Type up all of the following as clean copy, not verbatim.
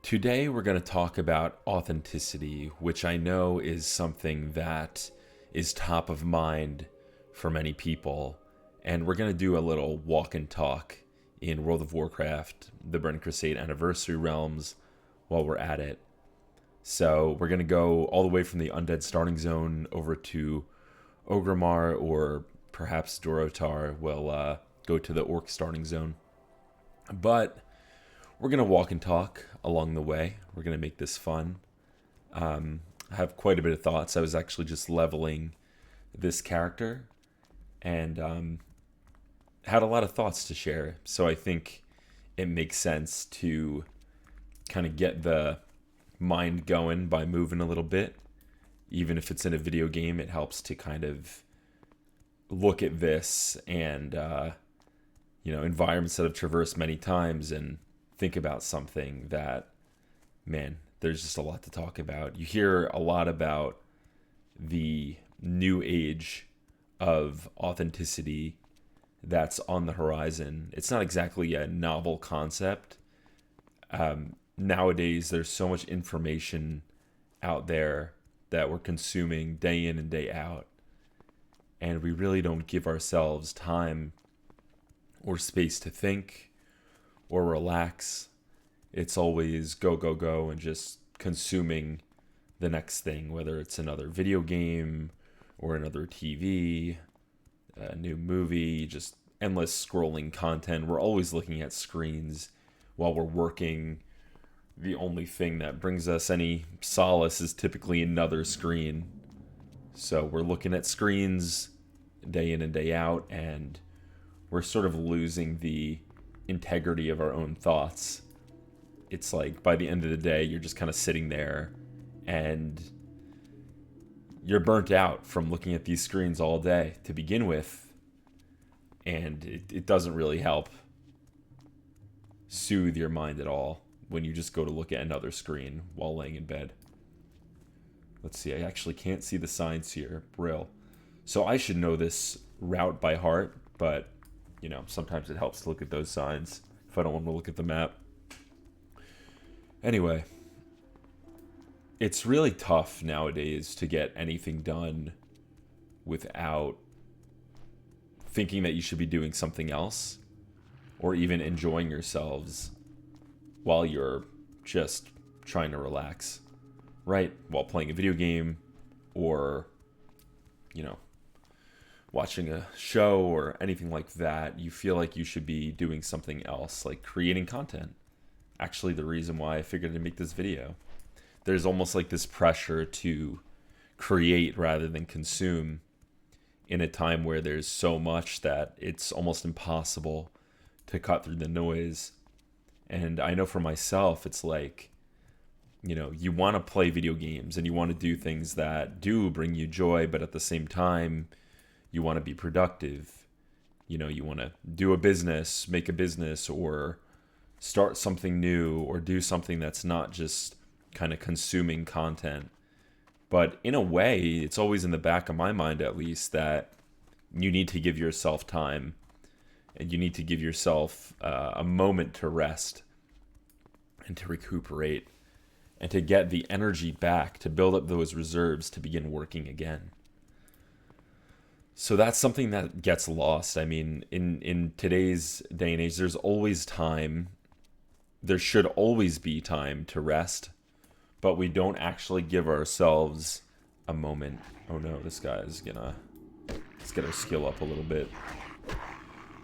Today, we're going to talk about authenticity, which I know is something that is top of mind for many people. And we're going to do a little walk and talk in World of Warcraft, the Burning Crusade Anniversary realms, while we're at it. So, we're going to go all the way from the undead starting zone over to Orgrimmar, or perhaps Dorotar will go to the orc starting zone. But we're going to walk and talk along the way. We're going to make this fun. I have quite a bit of thoughts. I was actually just leveling this character and had a lot of thoughts to share. So I think it makes sense to kind of get the mind going by moving a little bit. Even if it's in a video game, it helps to kind of look at this and, environments that I've traversed many times and think about something that, man, there's just a lot to talk about. You hear a lot about the new age of authenticity that's on the horizon. It's not exactly a novel concept. Nowadays, there's so much information out there that we're consuming day in and day out. And we really don't give ourselves time or space to think or relax. It's always go, go, go, and just consuming the next thing, whether it's another video game or another TV, a new movie, just endless scrolling content. We're always looking at screens while we're working. The only thing that brings us any solace is typically another screen. So we're looking at screens day in and day out, and we're sort of losing the integrity of our own thoughts. It's like by the end of the day, you're just kind of sitting there and you're burnt out from looking at these screens all day to begin with. And it doesn't really help soothe your mind at all when you just go to look at another screen while laying in bed. Let's see, I actually can't see the signs here. Brill. So I should know this route by heart, but sometimes it helps to look at those signs if I don't want to look at the map. Anyway, it's really tough nowadays to get anything done without thinking that you should be doing something else or even enjoying yourselves while you're just trying to relax, right? While playing a video game or, watching a show or anything like that, you feel like you should be doing something else, like creating content. Actually, the reason why I figured to make this video. There's almost like this pressure to create rather than consume in a time where there's so much that it's almost impossible to cut through the noise. And I know for myself, it's like, you want to play video games and you want to do things that do bring you joy, but at the same time, you want to be productive. You want to do a business, make a business, or start something new, or do something that's not just kind of consuming content. But in a way, it's always in the back of my mind, at least, that you need to give yourself time and you need to give yourself a moment to rest and to recuperate and to get the energy back to build up those reserves to begin working again. So that's something that gets lost. I mean, in today's day and age, there's always time. There should always be time to rest, but we don't actually give ourselves a moment. Oh no, this guy is gonna... Let's get our skill up a little bit.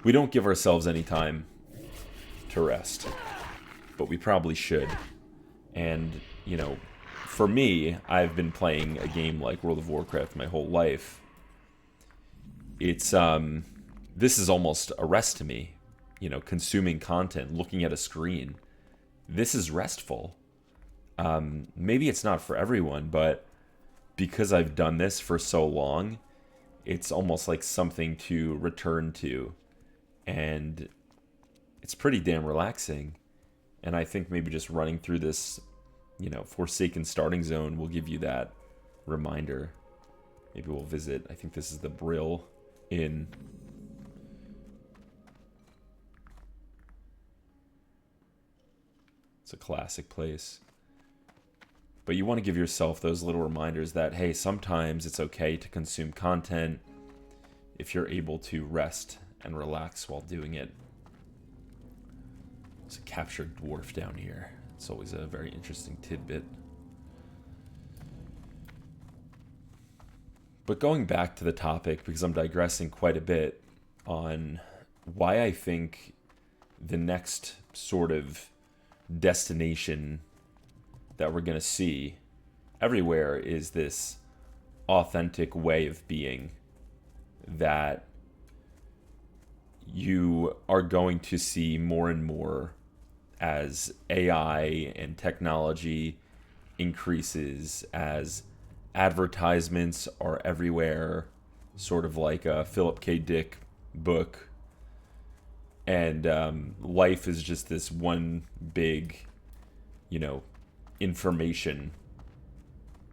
We don't give ourselves any time to rest, but we probably should. And, for me, I've been playing a game like World of Warcraft my whole life. It's, this is almost a rest to me, consuming content, looking at a screen. This is restful. Maybe it's not for everyone, but because I've done this for so long, it's almost like something to return to. And it's pretty damn relaxing. And I think maybe just running through this, Forsaken starting zone will give you that reminder. Maybe we'll visit, I think this is the Brill Inn. It's a classic place. But you want to give yourself those little reminders that, hey, sometimes it's okay to consume content if you're able to rest and relax while doing it. There's a captured dwarf down here. It's always a very interesting tidbit. But going back to the topic, because I'm digressing quite a bit on why I think the next sort of destination that we're going to see everywhere is this authentic way of being that you are going to see more and more as AI and technology increases, as advertisements are everywhere, sort of like a Philip K. Dick book, and life is just this one big, information.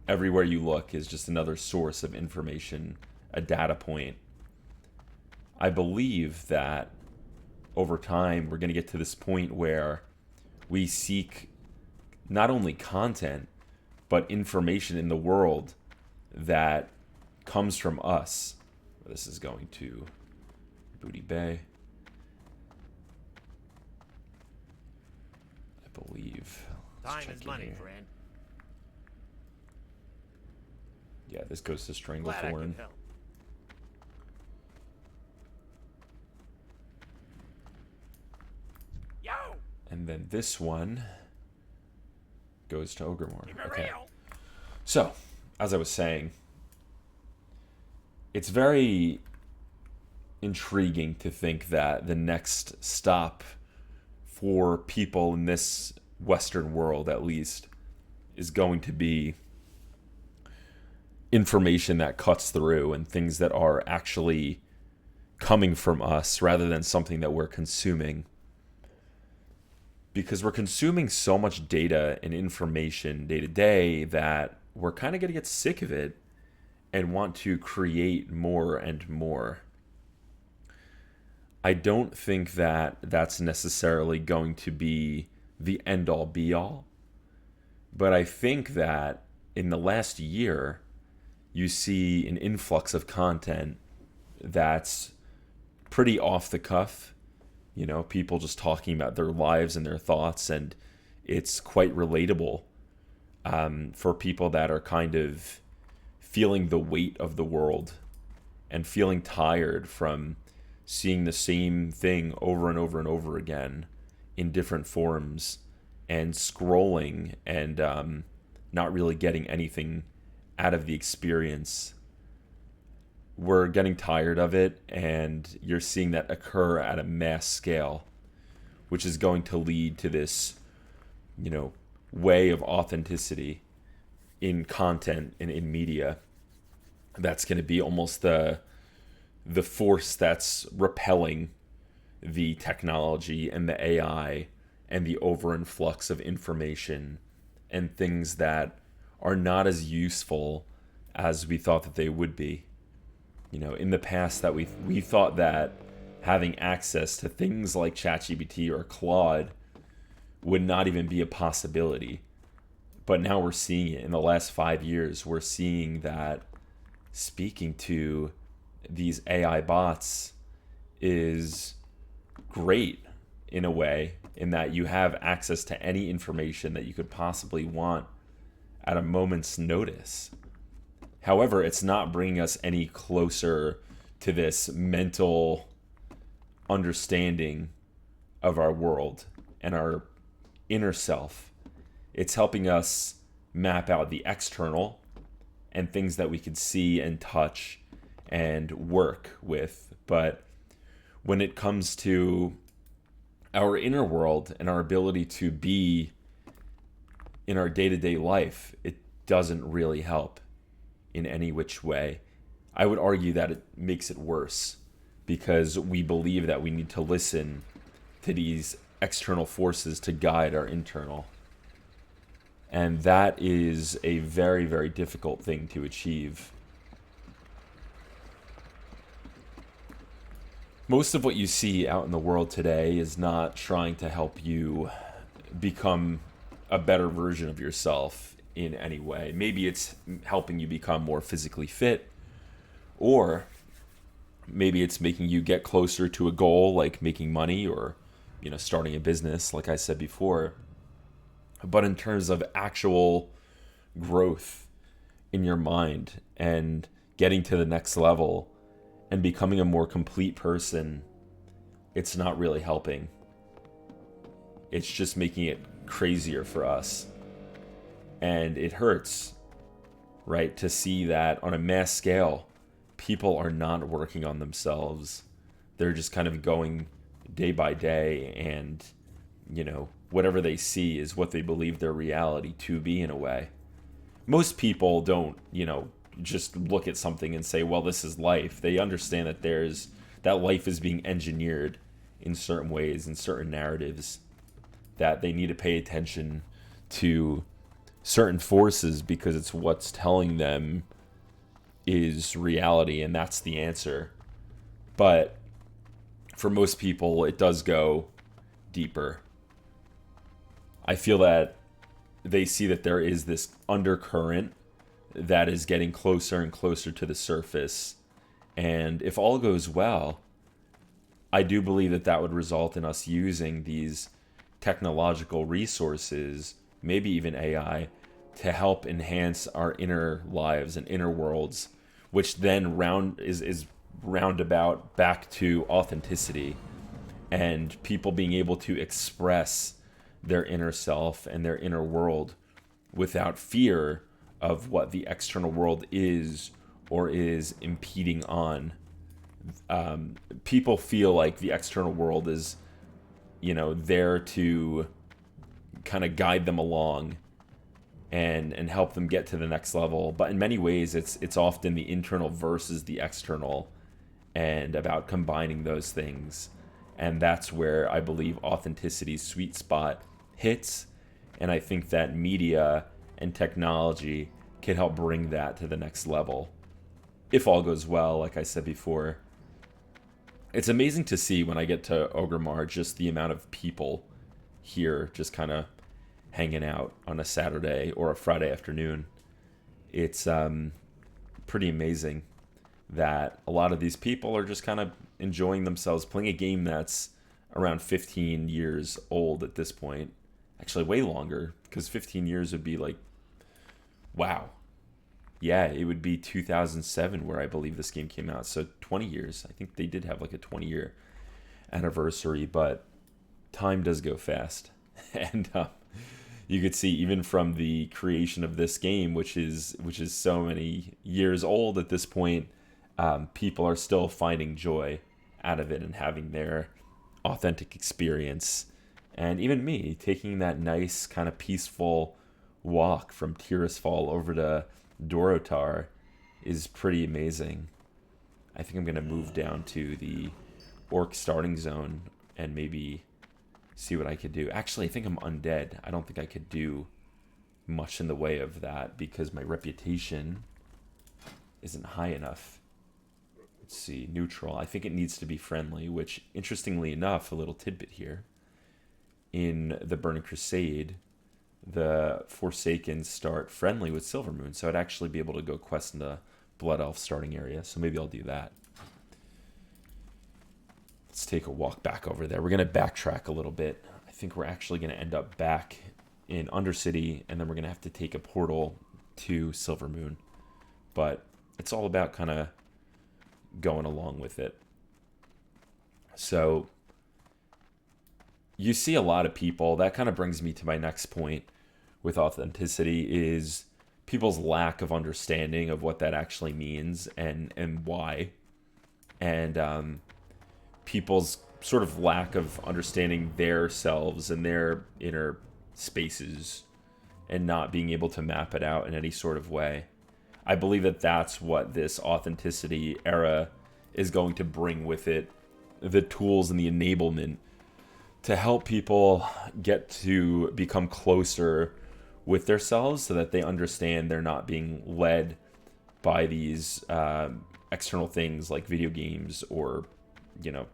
Everywhere you look is just another source of information, a data point. I believe that over time we're going to get to this point where we seek not only content, but information in the world that comes from us. This is going to Booty Bay, I believe. Time is money, friend. Yeah, this goes to Stranglethorn. And then this one goes to Orgrimm. Okay. So, as I was saying, it's very intriguing to think that the next stop for people in this Western world, at least, is going to be information that cuts through and things that are actually coming from us rather than something that we're consuming. Because we're consuming so much data and information day to day that we're kind of going to get sick of it and want to create more and more. I don't think that that's necessarily going to be the end-all be-all. But I think that in the last year, you see an influx of content that's pretty off the cuff. People just talking about their lives and their thoughts, and it's quite relatable for people that are kind of feeling the weight of the world and feeling tired from seeing the same thing over and over and over again in different forms and scrolling and not really getting anything out of the experience. We're getting tired of it, and you're seeing that occur at a mass scale, which is going to lead to this, way of authenticity in content and in media. That's going to be almost the force that's repelling the technology and the AI and the overinflux of information and things that are not as useful as we thought that they would be. In the past that we thought that having access to things like ChatGPT or Claude would not even be a possibility. But now we're seeing it. In the last 5 years, we're seeing that speaking to these AI bots is great in a way, in that you have access to any information that you could possibly want at a moment's notice. However, it's not bringing us any closer to this mental understanding of our world and our inner self. It's helping us map out the external and things that we can see and touch and work with. But when it comes to our inner world and our ability to be in our day-to-day life, it doesn't really help in any which way. I would argue that it makes it worse, because we believe that we need to listen to these external forces to guide our internal. And that is a very, very difficult thing to achieve. Most of what you see out in the world today is not trying to help you become a better version of yourself in any way. Maybe it's helping you become more physically fit, or maybe it's making you get closer to a goal like making money or, starting a business, like I said before. But in terms of actual growth in your mind and getting to the next level and becoming a more complete person, it's not really helping. It's just making it crazier for us. And it hurts, right, to see that on a mass scale, people are not working on themselves. They're just kind of going day by day, and, whatever they see is what they believe their reality to be, in a way. Most people don't, just look at something and say, well, this is life. They understand that life is being engineered in certain ways, in certain narratives, that they need to pay attention to certain forces because it's what's telling them is reality, and that's the answer. But for most people, it does go deeper. I feel that they see that there is this undercurrent that is getting closer and closer to the surface. And if all goes well, I do believe that that would result in us using these technological resources, maybe even AI, to help enhance our inner lives and inner worlds, which then is roundabout back to authenticity and people being able to express their inner self and their inner world without fear of what the external world is or is impeding on. People feel like the external world is, there to kind of guide them along and help them get to the next level. But in many ways, it's often the internal versus the external, and about combining those things. And that's where I believe authenticity's sweet spot hits. And I think that media and technology can help bring that to the next level. If all goes well, like I said before. It's amazing to see when I get to Orgrimm, just the amount of people here just kind of hanging out on a Saturday or a Friday afternoon. It's pretty amazing that a lot of these people are just kind of enjoying themselves playing a game that's around 15 years old at this point. Actually, way longer, because 15 years would be like, wow. Yeah, it would be 2007 where I believe this game came out. So 20 years. I think they did have like a 20-year anniversary, but time does go fast. And you could see even from the creation of this game, which is so many years old at this point, people are still finding joy out of it and having their authentic experience. And even me, taking that nice kind of peaceful walk from Tirisfal over to Dorotar is pretty amazing. I think I'm going to move down to the orc starting zone and maybe see what I could do. Actually, I think I'm undead. I don't think I could do much in the way of that because my reputation isn't high enough. Let's see, neutral. I think it needs to be friendly, which, interestingly enough, a little tidbit here. In the Burning Crusade, the Forsaken start friendly with Silvermoon, so I'd actually be able to go quest in the Blood Elf starting area, so maybe I'll do that. Let's take a walk back over there. We're going to backtrack a little bit. I think we're actually going to end up back in Undercity, and then we're going to have to take a portal to Silvermoon. But it's all about kind of going along with it. So you see a lot of people. That kind of brings me to my next point with authenticity, is people's lack of understanding of what that actually means and why. And people's sort of lack of understanding their selves and their inner spaces and not being able to map it out in any sort of way. I believe that that's what this authenticity era is going to bring with it, the tools and the enablement to help people get to become closer with themselves so that they understand they're not being led by these external things like video games or,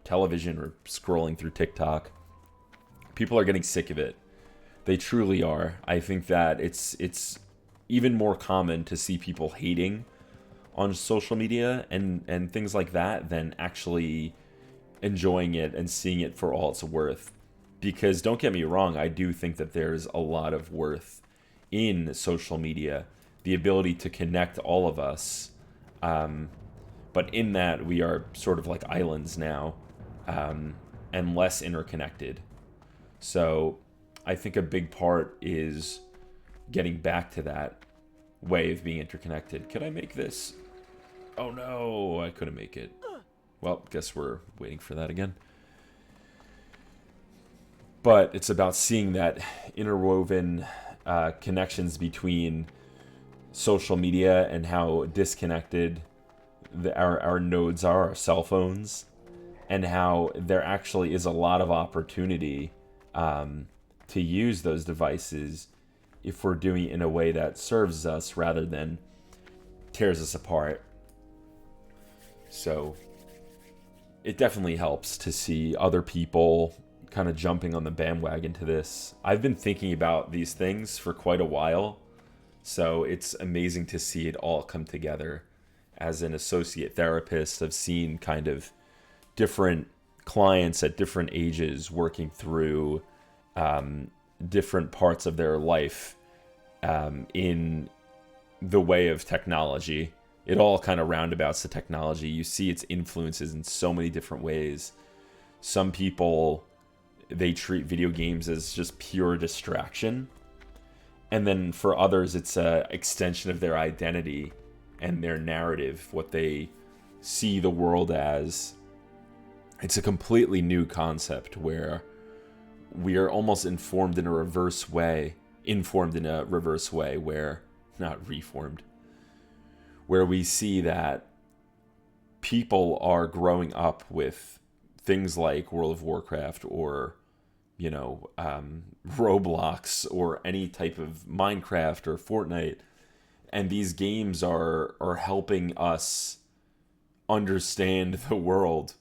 television or scrolling through TikTok. People are getting sick of it. They truly are. I think that it's even more common to see people hating on social media and things like that than actually enjoying it and seeing it for all it's worth. Because don't get me wrong, I do think that there's a lot of worth in social media, the ability to connect all of us. But in that, we are sort of like islands now, and less interconnected. So I think a big part is getting back to that way of being interconnected. Could I make this? Oh no, I couldn't make it. Well, guess we're waiting for that again. But it's about seeing that interwoven connections between social media and how disconnected our nodes are, our cell phones, and how there actually is a lot of opportunity to use those devices if we're doing it in a way that serves us rather than tears us apart. So it definitely helps to see other people kind of jumping on the bandwagon to this. I've been thinking about these things for quite a while, so it's amazing to see it all come together. As an associate therapist, I've seen kind of different clients at different ages working through different parts of their life in the way of technology. It all kind of roundabouts the technology. You see its influences in so many different ways. Some people, they treat video games as just pure distraction. And then for others, it's an extension of their identity and their narrative, what they see the world as. It's a completely new concept where we are almost informed in a reverse way, where, not reformed, where we see that people are growing up with things like World of Warcraft or, Roblox or any type of Minecraft or Fortnite. And these games are helping us understand the world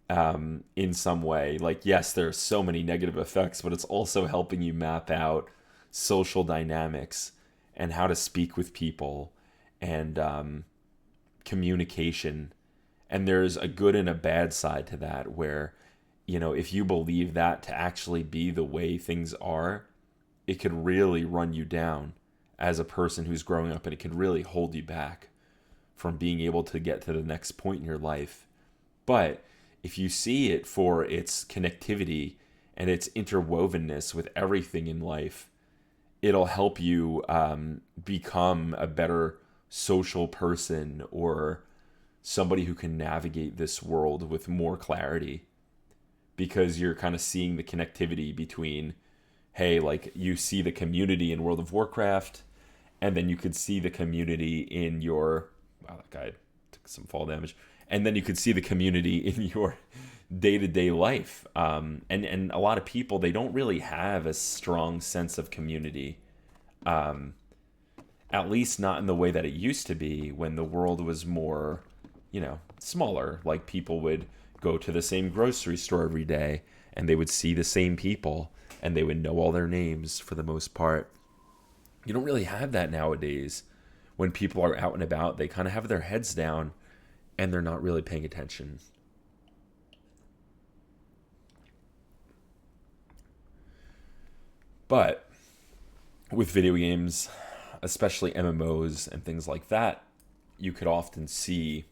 in some way. Like, yes, there are so many negative effects, but it's also helping you map out social dynamics and how to speak with people and communication. And there's a good and a bad side to that where, if you believe that to actually be the way things are, it could really run you down as a person who's growing up, and it could really hold you back from being able to get to the next point in your life. But if you see it for its connectivity and its interwovenness with everything in life, it'll help you become a better social person or somebody who can navigate this world with more clarity, because you're kind of seeing the connectivity between, hey, like you see the community in World of Warcraft, and then you could see the community in your, wow, that guy took some fall damage, and then you could see the community in your day-to-day life. And a lot of people, they don't really have a strong sense of community, at least not in the way that it used to be when the world was more, smaller. Like people would go to the same grocery store every day and they would see the same people and they would know all their names for the most part. You don't really have that nowadays. When people are out and about, they kind of have their heads down and they're not really paying attention. But with video games, especially MMOs and things like that, you could often see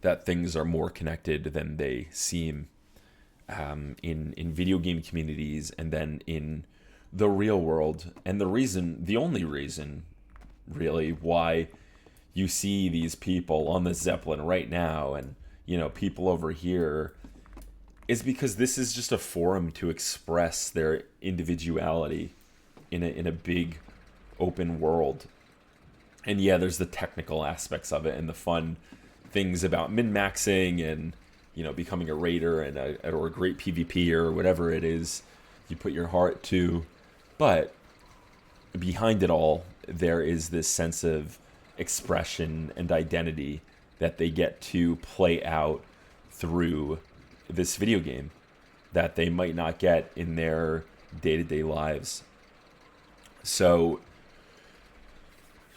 that things are more connected than they seem in video game communities and then in the real world. And the only reason really why you see these people on the Zeppelin right now and people over here is because this is just a forum to express their individuality in a big open world. And yeah, there's the technical aspects of it and the fun things about min-maxing and becoming a raider or a great PvP or whatever it is you put your heart to. But behind it all, there is this sense of expression and identity that they get to play out through this video game that they might not get in their day-to-day lives. So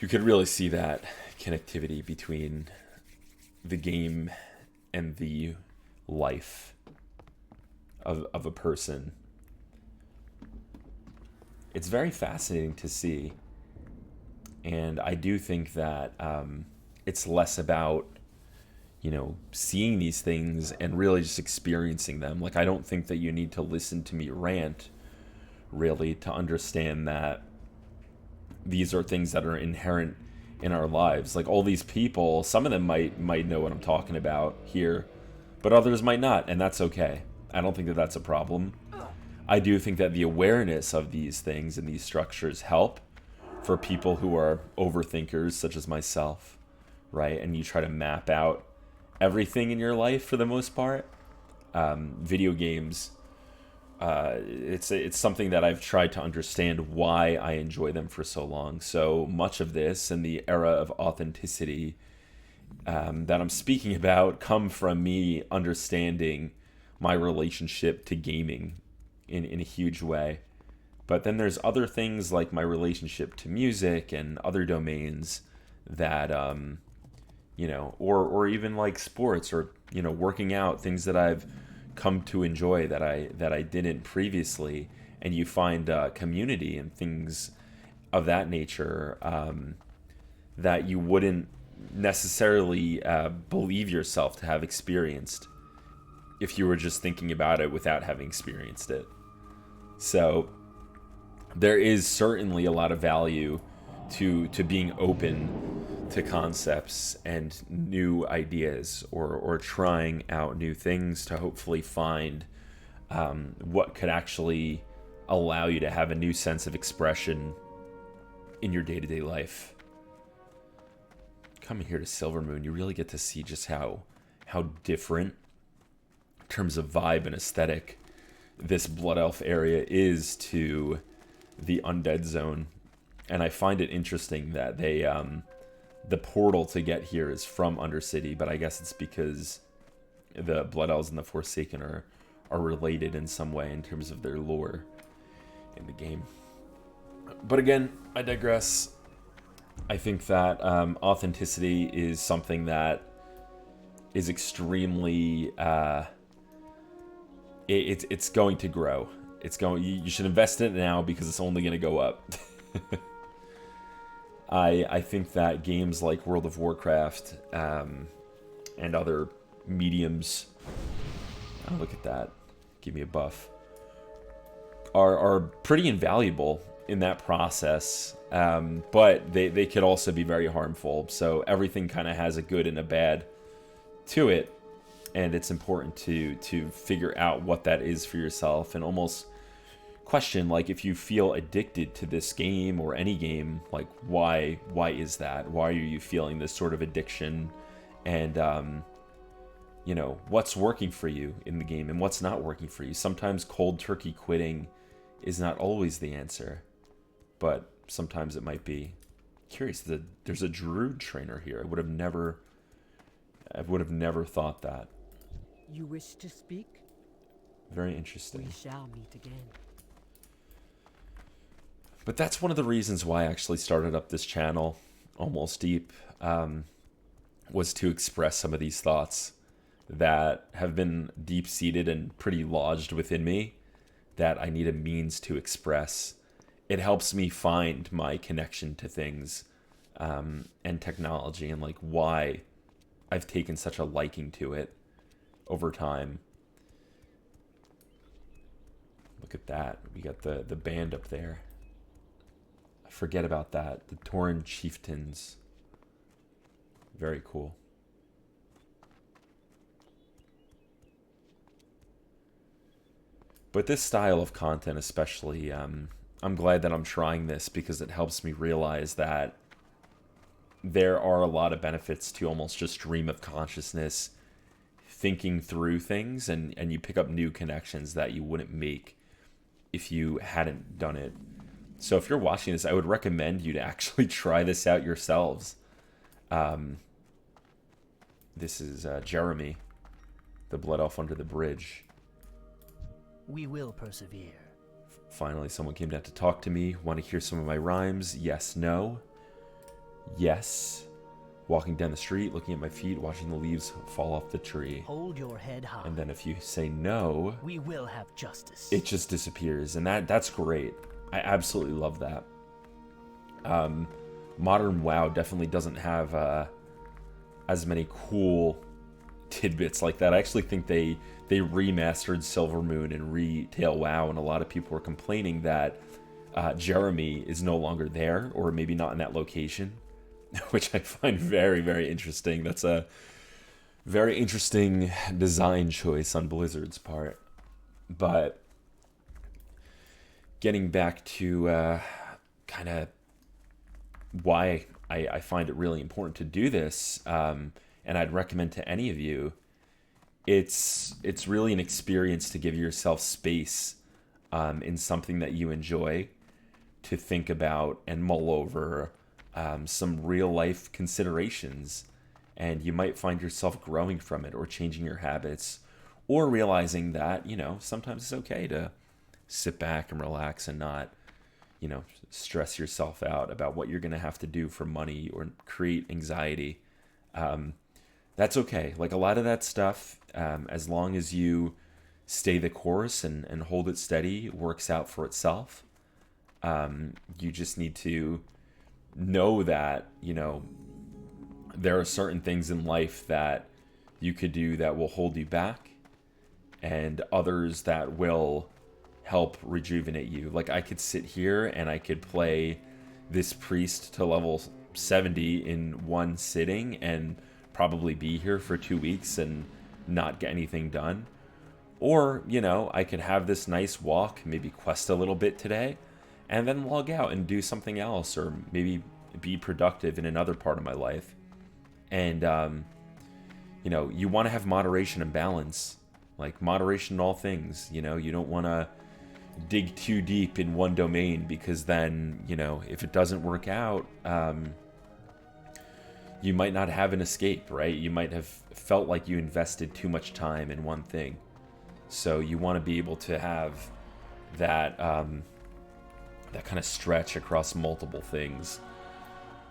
you could really see that connectivity between the game and the life of a person. It's very fascinating to see. And I do think that it's less about, seeing these things and really just experiencing them. Like, I don't think that you need to listen to me rant, really, to understand that these are things that are inherent in our lives. Like, all these people, some of them might know what I'm talking about here, but others might not, and that's okay. I don't think that that's a problem. I do think that the awareness of these things and these structures help for people who are overthinkers, such as myself, right? And you try to map out everything in your life for the most part. Video games, it's something that I've tried to understand why I enjoy them for so long. So much of this and the era of authenticity that I'm speaking about come from me understanding my relationship to gaming in a huge way. But then there's other things like my relationship to music and other domains that, or even like sports or, working out, things that I've come to enjoy that I didn't previously. And you find community and things of that nature that you wouldn't necessarily believe yourself to have experienced if you were just thinking about it without having experienced it. So there is certainly a lot of value to being open to concepts and new ideas, or trying out new things to hopefully find what could actually allow you to have a new sense of expression in your day-to-day life. Coming here to Silvermoon, you really get to see just how different in terms of vibe and aesthetic this Blood Elf area is to the undead zone. And I find it interesting that they the portal to get here is from Undercity, but I guess it's because the Blood Elves and the Forsaken are related in some way in terms of their lore in the game. But again, I digress. I think that authenticity is something that is extremely it's going to grow. You should invest in it now because it's only going to go up. I think that games like World of Warcraft and other mediums, oh, look at that, give me a buff, are pretty invaluable in that process, but they could also be very harmful. So everything kind of has a good and a bad to it, and it's important to figure out what that is for yourself and almost question, like, if you feel addicted to this game or any game, like, why is that? Why are you feeling this sort of addiction? And what's working for you in the game and what's not working for you. Sometimes cold turkey quitting is not always the answer, but sometimes it might be. Curious that there's a druid trainer here. I would have never thought that. You wish to speak? Very interesting. We shall meet again. But that's one of the reasons why I actually started up this channel, Almost Deep, was to express some of these thoughts that have been deep-seated and pretty lodged within me that I need a means to express. It helps me find my connection to things and technology, and like why I've taken such a liking to it over time. Look at that. We got the band up there. I forget about that. The Tauren Chieftains. Very cool. But this style of content especially, I'm glad that I'm trying this because it helps me realize that there are a lot of benefits to almost just stream of consciousness, thinking through things, and you pick up new connections that you wouldn't make if you hadn't done it. So if you're watching this, I would recommend you to actually try this out yourselves. This is Jeremy, the Blood Elf under the bridge. We will persevere. Finally, someone came down to talk to me. Want to hear some of my rhymes? Yes, no. Yes. Walking down the street, looking at my feet, watching the leaves fall off the tree. Hold your head high. And then if you say no, we will have justice. it just disappears. And that's great. I absolutely love that. Modern WoW definitely doesn't have as many cool tidbits like that. I actually think they remastered Silvermoon and Retail WoW, and a lot of people were complaining that Jeremy is no longer there, or maybe not in that location, which I find very, very interesting. That's a very interesting design choice on Blizzard's part. But getting back to kind of why I find it really important to do this, and I'd recommend to any of you, it's really an experience to give yourself space in something that you enjoy, to think about and mull over some real life considerations, and you might find yourself growing from it, or changing your habits, or realizing that, sometimes it's okay to sit back and relax and not, stress yourself out about what you're going to have to do for money or create anxiety. That's okay. Like, a lot of that stuff, as long as you stay the course and hold it steady, works out for itself. You just need to know that, there are certain things in life that you could do that will hold you back, and others that will help rejuvenate you. Like, I could sit here and I could play this priest to level 70 in one sitting and probably be here for 2 weeks and not get anything done. Or, I could have this nice walk, maybe quest a little bit today, and then log out and do something else, or maybe be productive in another part of my life. And, you want to have moderation and balance, like moderation in all things. You don't want to dig too deep in one domain, because then, if it doesn't work out, you might not have an escape, right? You might have felt like you invested too much time in one thing. So you want to be able to have that that kind of stretch across multiple things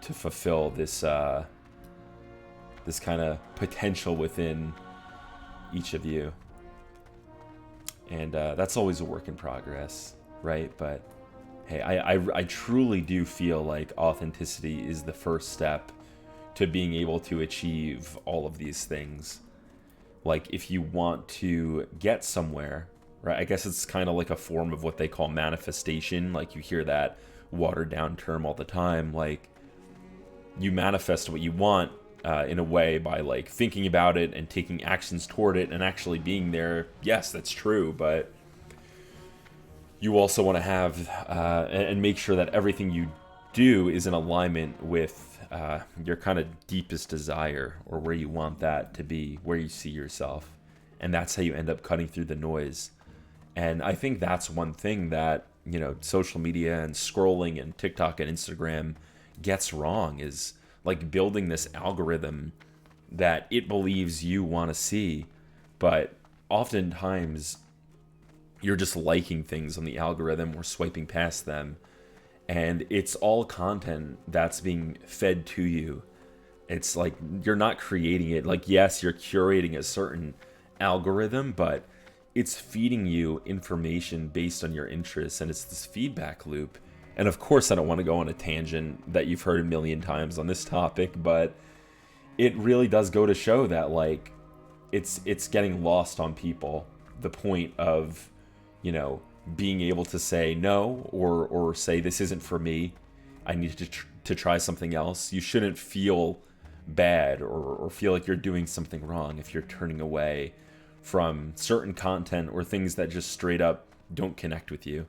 to fulfill this this kind of potential within each of you. And that's always a work in progress, right? But hey, I truly do feel like authenticity is the first step to being able to achieve all of these things. Like, if you want to get somewhere, right? I guess it's kind of like a form of what they call manifestation. Like, you hear that watered down term all the time. Like, you manifest what you want in a way by, like, thinking about it and taking actions toward it and actually being there. Yes, that's true, but you also want to have and make sure that everything you do is in alignment with your kind of deepest desire, or where you want that to be, where you see yourself. And that's how you end up cutting through the noise. And I think that's one thing that, social media and scrolling and TikTok and Instagram gets wrong, is like building this algorithm that it believes you want to see. But oftentimes you're just liking things on the algorithm or swiping past them. And it's all content that's being fed to you. It's like, you're not creating it. Like, yes, you're curating a certain algorithm, but it's feeding you information based on your interests, and it's this feedback loop. And of course, I don't want to go on a tangent that you've heard a million times on this topic, but it really does go to show that, like, it's getting lost on people. The point of, being able to say no, or say, this isn't for me, I need to try something else. You shouldn't feel bad or feel like you're doing something wrong if you're turning away from certain content or things that just straight up don't connect with you.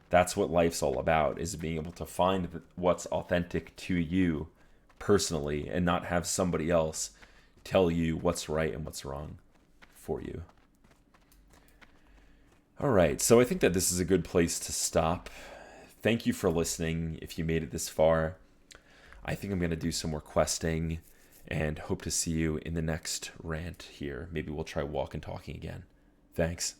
That's what life's all about, is being able to find what's authentic to you personally, and not have somebody else tell you what's right and what's wrong for you. All right, so I think that this is a good place to stop. Thank you for listening if you made it this far. I think I'm going to do some more questing, and hope to see you in the next rant here. Maybe we'll try walk and talking again. Thanks.